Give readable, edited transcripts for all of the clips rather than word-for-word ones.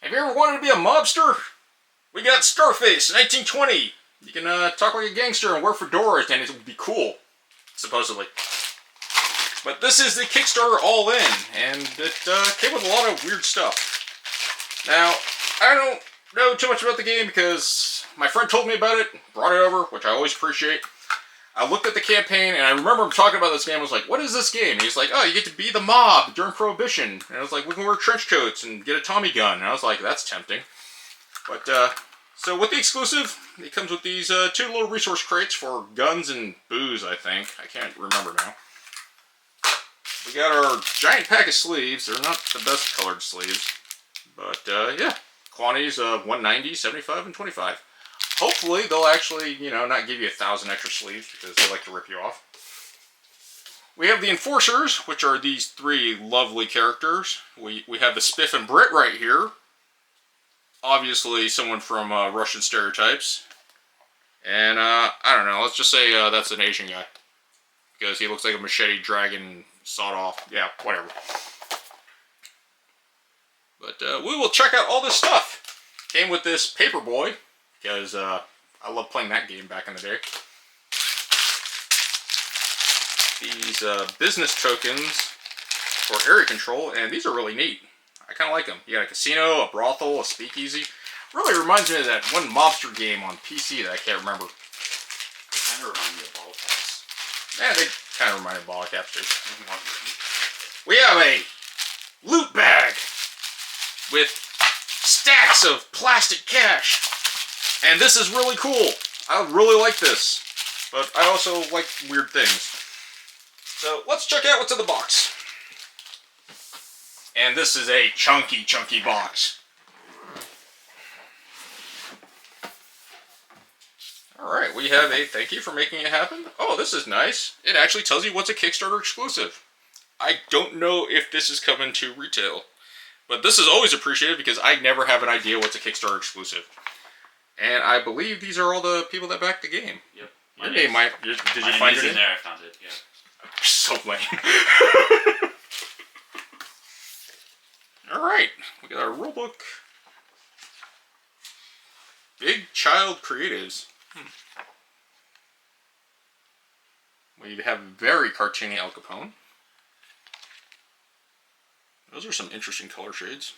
Have you ever wanted to be a mobster? We got Scarface, 1920. You can talk like a gangster and wear fedoras, and it would be cool, supposedly. But this is the Kickstarter all in, and it came with a lot of weird stuff. Now, I don't know too much about the game because my friend told me about it, brought it over, which I always appreciate. I looked at the campaign, and I remember him talking about this game. I was like, what is this game? And he's like, oh, you get to be the mob during Prohibition. And I was like, we can wear trench coats and get a Tommy gun. And I was like, that's tempting. But, so with the exclusive, it comes with these two little resource crates for guns and booze, I think. I can't remember now. We got our giant pack of sleeves. They're not the best colored sleeves. But, yeah. Quantities of 190, 75, and 25. Hopefully, they'll actually, you know, not give you 1,000 extra sleeves because they like to rip you off. We have the Enforcers, which are these three lovely characters. We have the Spiff and Brit right here. Obviously, someone from Russian Stereotypes. And, I don't know, let's just say that's an Asian guy. Because he looks like a machete dragon sawed off. Yeah, whatever. But we will check out all this stuff. Came with this Paperboy, because I love playing that game back in the day. These business tokens for area control, and these are really neat. I kind of like them. You got a casino, a brothel, a speakeasy. Really reminds me of that one mobster game on PC that I can't remember. They kind of remind me of bottle caps. Yeah, they kind of remind me of bottle caps too. We have a loot bag with stacks of plastic cash. And this is really cool. I really like this. But I also like weird things. So let's check out what's in the box. And this is a chunky, chunky box. Alright, we have a thank you for making it happen. Oh, this is nice. It actually tells you what's a Kickstarter exclusive. I don't know if this is coming to retail. But this is always appreciated because I never have an idea what's a Kickstarter exclusive. And I believe these are all the people that backed the game. Yep. Your name might... Did you find it in there? I found it, yeah. So lame. Alright, we got our rulebook. Big Child Creatives. We have very cartoony Al Capone. Those are some interesting color shades.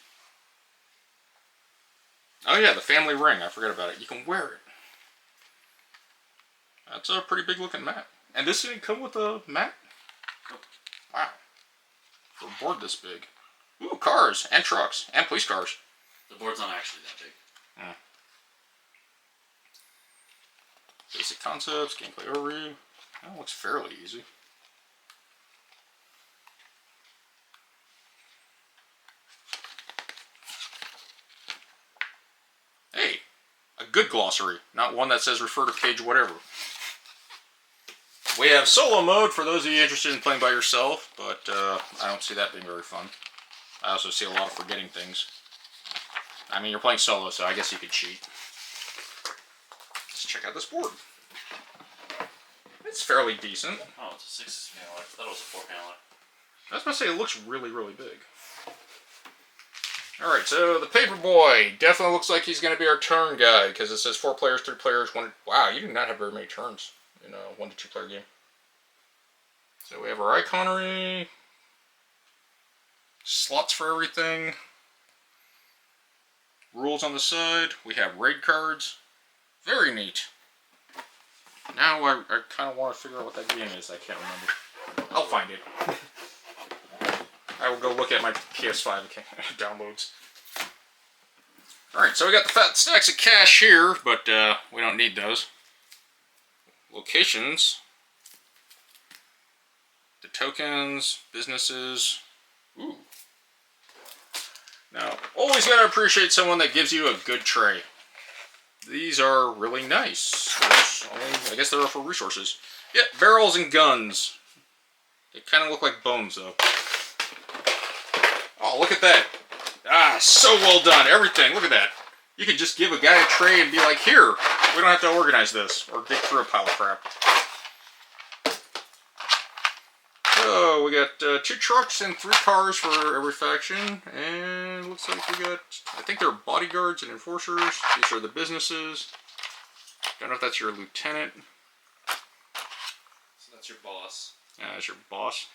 Oh yeah, the family ring. I forgot about it. You can wear it. That's a pretty big looking mat. And this didn't come with a mat? Nope. Wow. For a board this big. Ooh, cars and trucks and police cars. The board's not actually that big. Hmm. Basic concepts, gameplay overview. That looks fairly easy. Hey, a good glossary, not one that says refer to page whatever. We have solo mode for those of you interested in playing by yourself, but I don't see that being very fun. I also see a lot of forgetting things. I mean, you're playing solo, so I guess you could cheat. Let's check out this board. It's fairly decent. Oh, it's a 6-paneler. I thought it was a 4-paneler. I was going to say it looks really, really big. Alright, so the Paperboy definitely looks like he's going to be our turn guy, because it says 4 players, 3 players, 1... Wow, you do not have very many turns in a 1 to 2 player game. So we have our iconry, slots for everything, rules on the side, we have raid cards. Very neat. Now I kind of want to figure out what that game is. I can't remember. I'll find it. I will go look at my PS5 downloads. Alright, so we got the fat stacks of cash here, but we don't need those. Locations. The tokens, businesses. Ooh. Now, always gotta appreciate someone that gives you a good tray. These are really nice. I guess they're for resources. Yeah, barrels and guns. They kind of look like bones, though. Oh, look at that. Ah, so well done. Everything. Look at that. You could just give a guy a tray and be like, here, we don't have to organize this or dig through a pile of crap. So, we got 2 trucks and 3 cars for every faction. And it looks like we got, I think they're bodyguards and enforcers. These are the businesses. Don't know if that's your lieutenant. So that's your boss. That's your boss.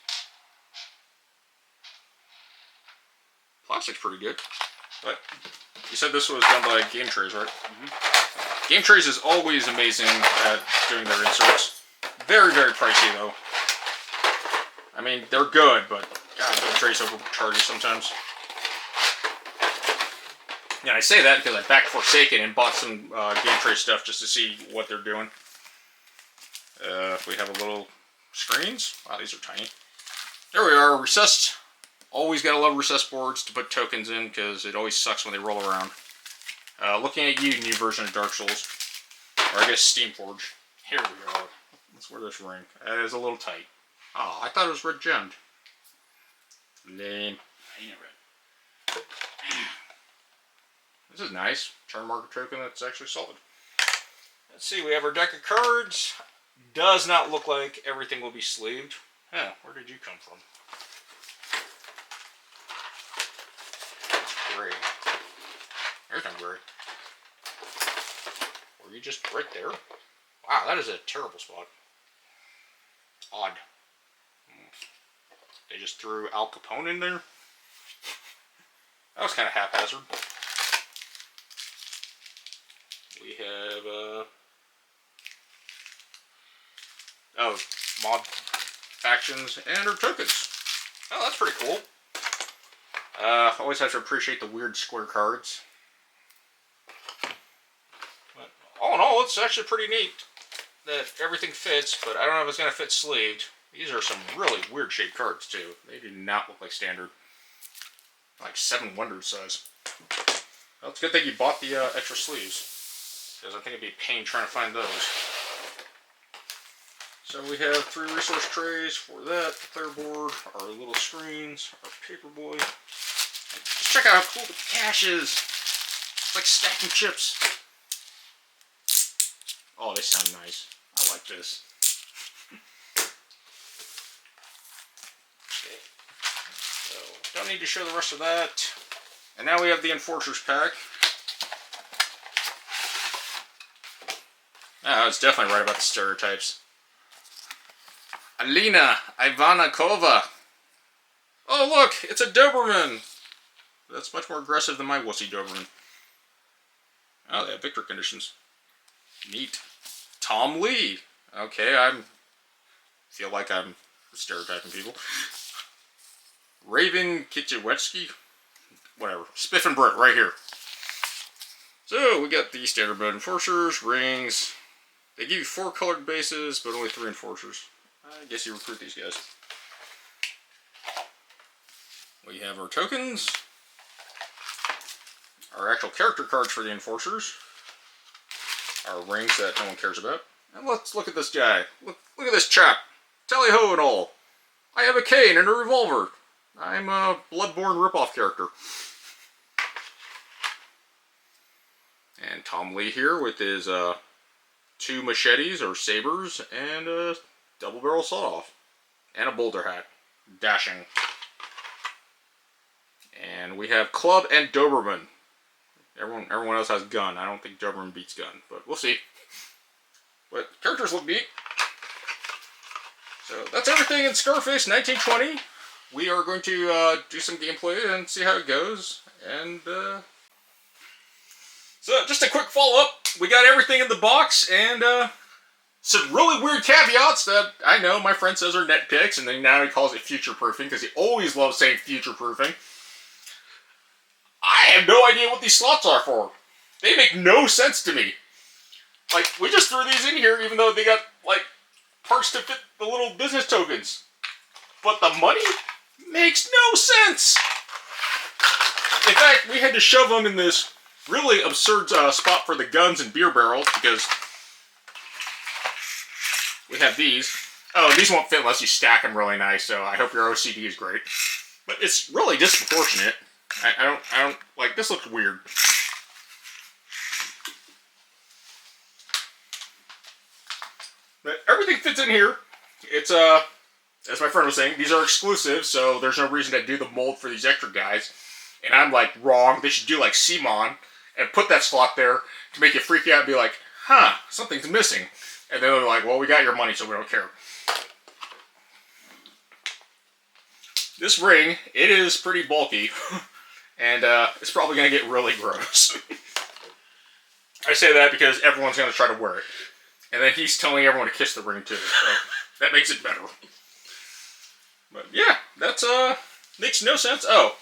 Plastic's pretty good. But you said this was done by Game Trays, right? Mm-hmm. Game Trays is always amazing at doing their inserts. Very, very pricey though. I mean, they're good, but God, Game Trays overcharge you sometimes. Yeah, I say that because I backed Forsaken and bought some Game Tray stuff just to see what they're doing. We have a little screens. Wow, these are tiny. There we are, recessed. Always gotta love recessed boards to put tokens in because it always sucks when they roll around. Looking at you, new version of Dark Souls. Or I guess Steamforge. Here we go. Let's wear this ring. That is a little tight. Oh, I thought it was red gemmed. Lame. Ain't it red? This is nice. Turn marker token that's actually solid. Let's see, we have our deck of cards. Does not look like everything will be sleeved. Huh, where did you come from? It's gray. There's no gray. Were you just right there? Wow, that is a terrible spot. Odd. They just threw Al Capone in there? That was kind of haphazard. We have, mod factions and our tokens. Oh, that's pretty cool. Always have to appreciate the weird square cards. But all in all, it's actually pretty neat that everything fits, but I don't know if it's going to fit sleeved. These are some really weird shaped cards, too. They do not look like standard. Like 7 Wonders size. Well, it's a good thing you bought the extra sleeves, because I think it'd be a pain trying to find those. So we have 3 resource trays for that, the player board, our little screens, our paperboy. Just check out how cool the cache is. It's like stacking chips. Oh, they sound nice. I like this. Okay. So, don't need to show the rest of that. And now we have the Enforcers pack. I was definitely right about the stereotypes. Alina Ivanikova. Oh look, it's a Doberman. That's much more aggressive than my wussy Doberman. Oh, they have victory conditions. Neat. Tom Lee. Okay, feel like I'm stereotyping people. Raven Kitchewetsky. Whatever. Spiff and Brett right here. So we got the standard mode enforcers, rings. They give you 4 colored bases, but only 3 enforcers. I guess you recruit these guys. We have our tokens. Our actual character cards for the enforcers. Our rings that no one cares about. And let's look at this guy. Look at this chap. Tally-ho and all. I have a cane and a revolver. I'm a Bloodborne ripoff character. And Tom Lee here with his 2 machetes or sabers and a double barrel sawed-off. And a boulder hat. Dashing. And we have Club and Doberman. Everyone else has gun. I don't think Doberman beats gun, but we'll see. But characters look neat. So that's everything in Scarface 1920. We are going to do some gameplay and see how it goes. And so just a quick follow-up. We got everything in the box and some really weird caveats that I know my friend says are nitpicks, and then now he calls it future-proofing because he always loves saying future-proofing. I have no idea what these slots are for. They make no sense to me. Like, we just threw these in here even though they got, like, parts to fit the little business tokens. But the money makes no sense. In fact, we had to shove them in this really absurd spot for the guns and beer barrels because we have these. Oh, these won't fit unless you stack them really nice, so I hope your OCD is great. But it's really disproportionate. I don't, like, this looks weird. But everything fits in here. It's, as my friend was saying, these are exclusive, so there's no reason to do the mold for these extra guys. And I'm like, wrong. They should do like Simon and put that slot there to make you freak out and be like, huh, something's missing. And then they're like, well, we got your money, so we don't care. This ring, it is pretty bulky. And it's probably going to get really gross. I say that because everyone's going to try to wear it. And then he's telling everyone to kiss the ring too. So that makes it better. But yeah, that's makes no sense. Oh,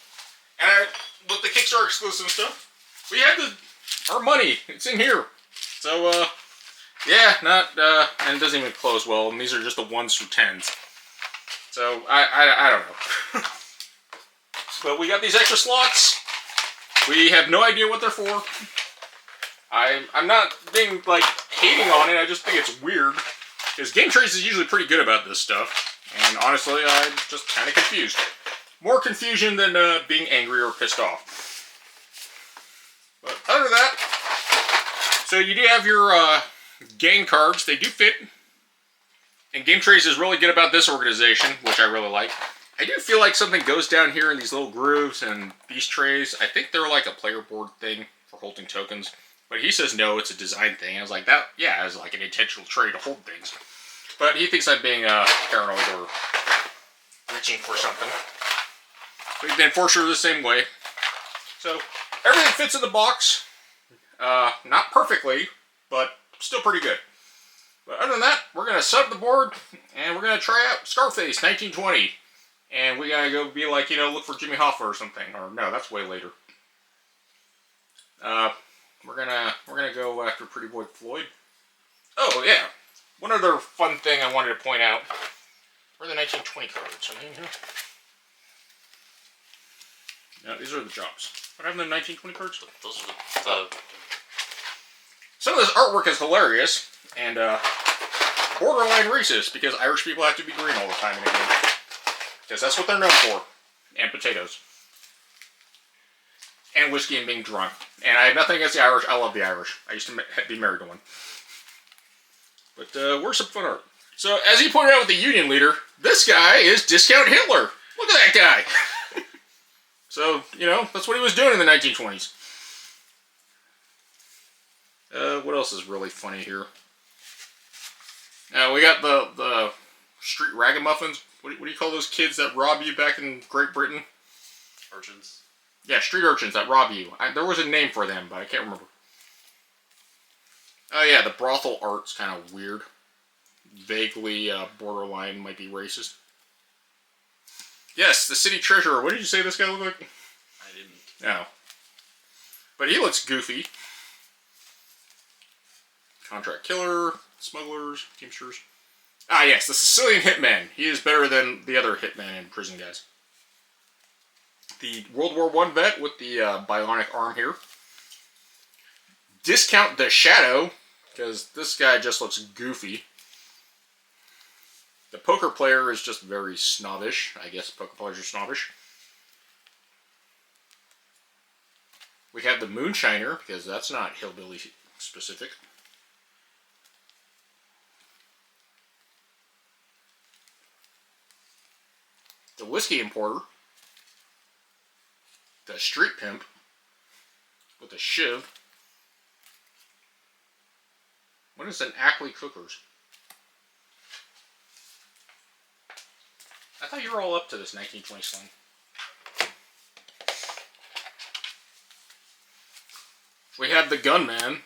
and with the Kickstarter exclusive stuff, we had our money. It's in here. So yeah, not and it doesn't even close well. And these are just the 1s through 10s. So I don't know. But we got these extra slots. We have no idea what they're for. I'm not being like hating on it. I just think it's weird because Game Trace is usually pretty good about this stuff. And honestly, I'm just kind of confused. More confusion than being angry or pissed off. But other than that, so you do have your gang cards. They do fit. And Game Trace is really good about this organization, which I really like. I do feel like something goes down here in these little grooves and these trays. I think they're like a player board thing for holding tokens. But he says no, it's a design thing. I was like, that, yeah, it's like an intentional tray to hold things. But he thinks I'm being paranoid or reaching for something. But the Enforcer the same way. So, everything fits in the box. Not perfectly, but still pretty good. But other than that, we're going to set up the board, and we're going to try out Scarface 1920. And we got to go be like, you know, look for Jimmy Hoffa or something. Or no, that's way later. We're gonna go after Pretty Boy Floyd. Oh yeah, one other fun thing I wanted to point out. Where are the 1920 cards? Are they in here? No, these are the jobs. What happened to the 1920 cards? Those are the Some of this artwork is hilarious and borderline racist because Irish people have to be green all the time in the game. Because that's what they're known for. And potatoes. And whiskey and being drunk. And I have nothing against the Irish. I love the Irish. I used to be married to one. But where's some fun art? So, as he pointed out with the Union leader, this guy is Discount Hitler. Look at that guy. So, you know, that's what he was doing in the 1920s. What else is really funny here? We got the street ragamuffins. What do you call those kids that rob you back in Great Britain? urchins. Yeah, street urchins that rob you. There was a name for them, but I can't remember. Oh yeah, the brothel art's kind of weird. Vaguely borderline, might be racist. Yes, the city treasurer. What did you say this guy looked like? I didn't. No. But he looks goofy. Contract killer, smugglers, teamsters. Ah yes, the Sicilian hitman. He is better than the other hitman in prison guys. The World War I vet with the bionic arm here. Discount the Shadow, because this guy just looks goofy. The poker player is just very snobbish. I guess poker players are snobbish. We have the Moonshiner, because that's not hillbilly specific. The Whiskey Importer. The Street Pimp. With a shiv. What is an Ackley Cookers? I thought you were all up to this 1920 slang. We have the Gunman.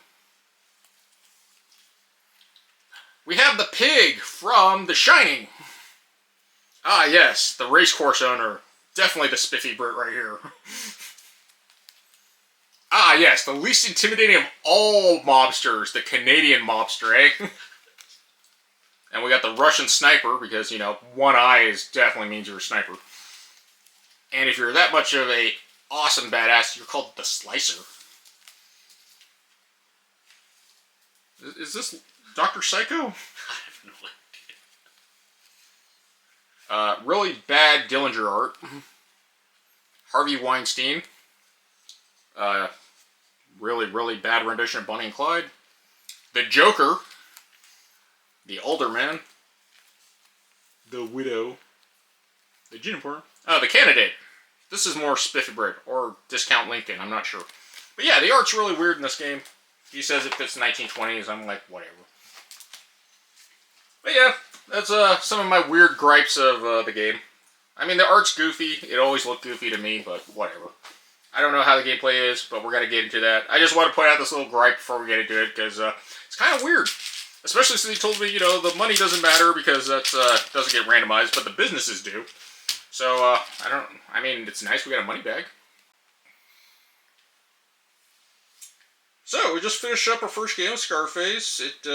We have the Pig from The Shining. Ah yes, the racecourse owner. Definitely the spiffy Brit right here. Ah yes, the least intimidating of all mobsters, the Canadian mobster, eh? And we got the Russian sniper, because, you know, one eye definitely means you're a sniper. And if you're that much of a awesome badass, you're called the Slicer. Is this Dr. Psycho? I have no idea. Really bad Dillinger art. Harvey Weinstein. Really, really bad rendition of Bonnie and Clyde. The Joker. The Alderman. The Widow. The Gin Importer. Oh, the Candidate. This is more Spiffy Bread or Discount Lincoln. I'm not sure. But yeah, the art's really weird in this game. He says it fits 1920s. I'm like, whatever. But yeah, that's some of my weird gripes of the game. I mean, the art's goofy. It always looked goofy to me, but whatever. I don't know how the gameplay is, but we're going to get into that. I just want to point out this little gripe before we get into it, because it's kind of weird. Especially since he told me, you know, the money doesn't matter because that doesn't get randomized, but the businesses do. So, I mean, it's nice we got a money bag. So, we just finished up our first game of Scarface. It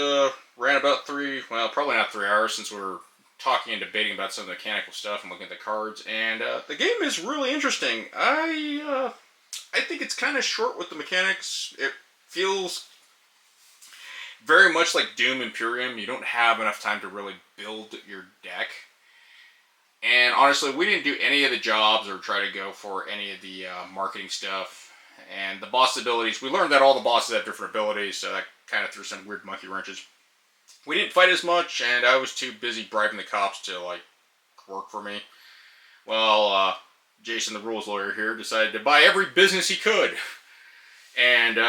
ran about probably not 3 hours since we were talking and debating about some of the mechanical stuff and looking at the cards. And the game is really interesting. I think it's kind of short with the mechanics. It feels very much like Doom Imperium. You don't have enough time to really build your deck. And honestly, we didn't do any of the jobs or try to go for any of the marketing stuff. And the boss abilities, we learned that all the bosses have different abilities, so that kind of threw some weird monkey wrenches. We didn't fight as much, and I was too busy bribing the cops to, like, work for me. Well, Jason, the rules lawyer here, decided to buy every business he could. And,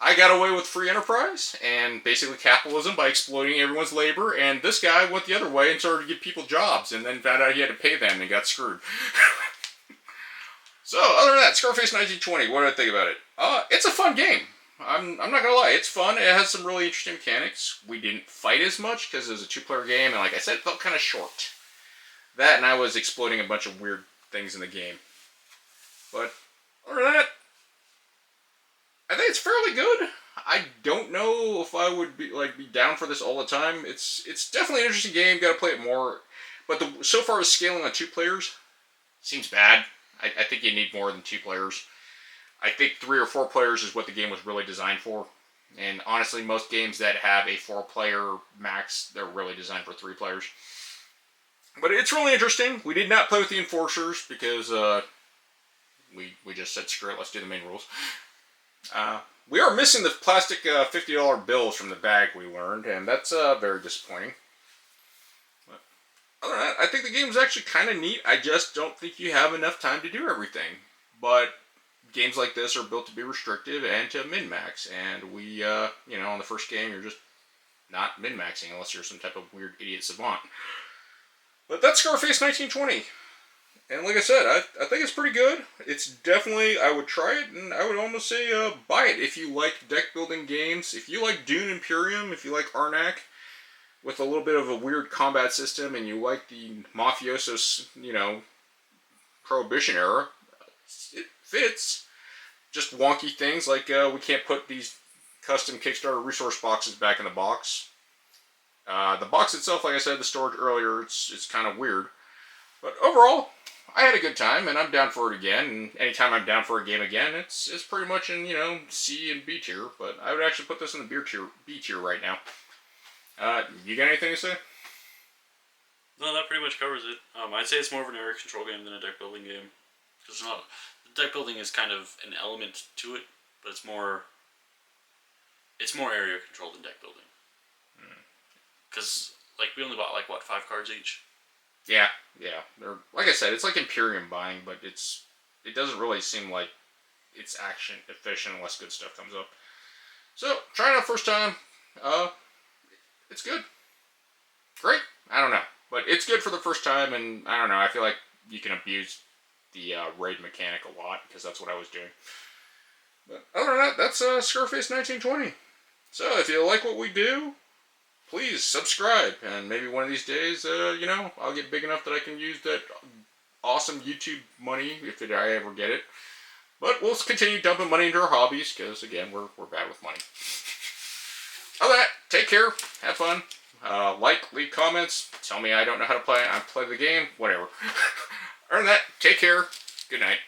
I got away with free enterprise and basically capitalism by exploiting everyone's labor, and this guy went the other way and started to give people jobs, and then found out he had to pay them and got screwed. So, other than that, Scarface 1920, what do I think about it? It's a fun game. I'm not gonna lie, it's fun. It has some really interesting mechanics. We didn't fight as much because it was a 2-player game, and like I said, it felt kind of short. That, and I was exploiting a bunch of weird things in the game. But, other than that, I think it's fairly good. I don't know if I would be down for this all the time. It's definitely an interesting game. Got to play it more. But so far as scaling on 2 players seems bad. I think you need more than 2 players. I think 3 or 4 players is what the game was really designed for. And honestly, most games that have a 4-player max, they're really designed for 3 players. But it's really interesting. We did not play with the enforcers because we just said screw it, let's do the main rules. We are missing the plastic $50 bills from the bag, we learned, and that's very disappointing. But other than that, I think the game is actually kind of neat. I just don't think you have enough time to do everything. But games like this are built to be restrictive and to min-max, and we, you know, on the first game, you're just not min-maxing unless you're some type of weird idiot savant. But that's Scarface 1920. And like I said, I think it's pretty good. It's definitely, I would try it, and I would almost say buy it if you like deck building games. If you like Dune Imperium, if you like Arnak, with a little bit of a weird combat system, and you like the mafioso, you know, Prohibition era, it fits. Just wonky things like we can't put these custom Kickstarter resource boxes back in the box. The box itself, like I said, the storage earlier, it's kind of weird. But overall, I had a good time, and I'm down for it again. And anytime I'm down for a game again, it's pretty much in, you know, C and B tier. But I would actually put this in the B tier right now. You got anything to say? No, that pretty much covers it. I'd say it's more of an area control game than a deck building game. Because the deck building is kind of an element to it, but it's more area control than deck building. Because, like, we only bought, like, what, 5 cards each? Yeah. They're, like I said, it's like Imperium buying, but it doesn't really seem like it's action efficient unless good stuff comes up. So, trying it out first time, it's good. Great? I don't know. But it's good for the first time, and I don't know, I feel like you can abuse the raid mechanic a lot, because that's what I was doing. But other than that, that's Scarface 1920. So, if you like what we do, please subscribe, and maybe one of these days, you know, I'll get big enough that I can use that awesome YouTube money, if I ever get it. But we'll continue dumping money into our hobbies, because, again, we're bad with money. Other than that, take care, have fun, leave comments, tell me I don't know how to play the game, whatever. Other than that, take care, good night.